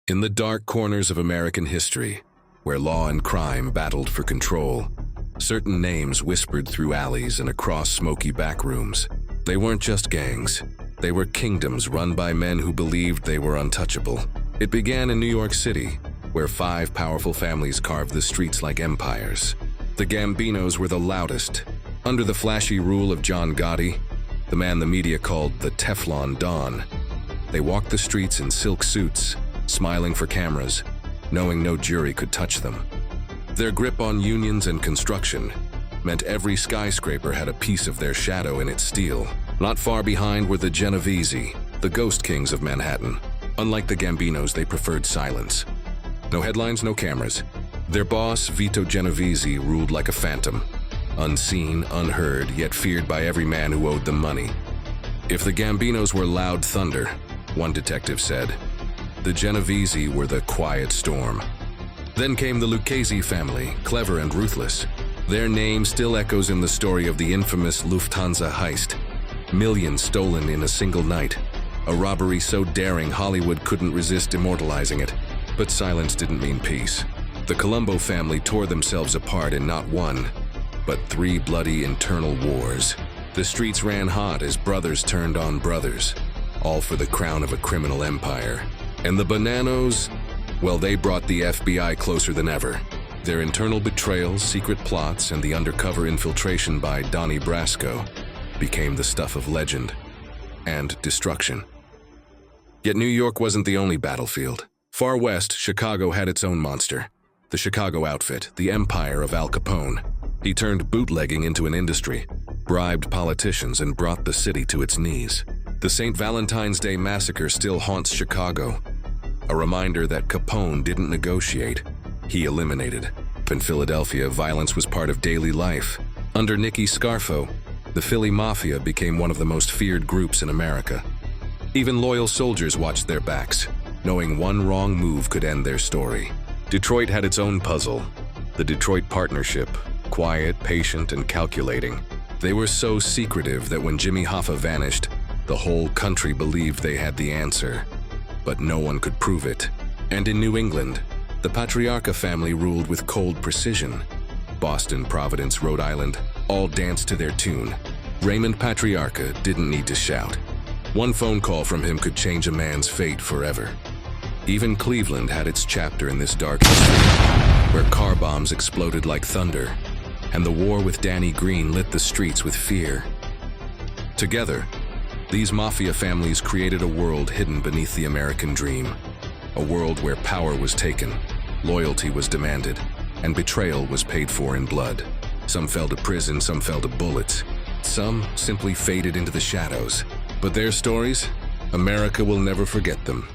In the dark corners of American history, where law and crime battled for control, certain names whispered through alleys and across smoky back rooms. They weren't just gangs. They were kingdoms run by men who believed they were untouchable. It began in New York City, where 5 powerful families carved the streets like empires. The Gambinos were the loudest. Under the flashy rule of John Gotti, the man the media called the Teflon Don, they walked the streets in silk suits, smiling for cameras, knowing no jury could touch them. Their grip on unions and construction meant every skyscraper had a piece of their shadow in its steel. Not far behind were the Genovese, the ghost kings of Manhattan. Unlike the Gambinos, they preferred silence. No headlines, no cameras. Their boss, Vito Genovese, ruled like a phantom. Unseen, unheard, yet feared by every man who owed them money. If the Gambinos were loud thunder, one detective said, the Genovese were the quiet storm. Then came the Lucchese family, clever and ruthless. Their name still echoes in the story of the infamous Lufthansa heist. Millions stolen in a single night. A robbery so daring Hollywood couldn't resist immortalizing it. But silence didn't mean peace. The Colombo family tore themselves apart in not one, but 3 bloody internal wars. The streets ran hot as brothers turned on brothers, all for the crown of a criminal empire. And the Bananos, well, they brought the FBI closer than ever. Their internal betrayals, secret plots, and the undercover infiltration by Donnie Brasco became the stuff of legend and destruction. Yet New York wasn't the only battlefield. Far west, Chicago had its own monster. The Chicago Outfit, the empire of Al Capone. He turned bootlegging into an industry, bribed politicians, and brought the city to its knees. The St. Valentine's Day Massacre still haunts Chicago, a reminder that Capone didn't negotiate, he eliminated. In Philadelphia, violence was part of daily life. Under Nicky Scarfo, the Philly Mafia became one of the most feared groups in America. Even loyal soldiers watched their backs, knowing one wrong move could end their story. Detroit had its own puzzle, the Detroit Partnership, quiet, patient, and calculating. They were so secretive that when Jimmy Hoffa vanished, the whole country believed they had the answer, but no one could prove it. And in New England, the Patriarca family ruled with cold precision. Boston, Providence, Rhode Island, all danced to their tune. Raymond Patriarca didn't need to shout. One phone call from him could change a man's fate forever. Even Cleveland had its chapter in this dark history, where car bombs exploded like thunder, and the war with Danny Green lit the streets with fear. Together, these mafia families created a world hidden beneath the American dream. A world where power was taken, loyalty was demanded, and betrayal was paid for in blood. Some fell to prison, some fell to bullets. Some simply faded into the shadows. But their stories, America will never forget them.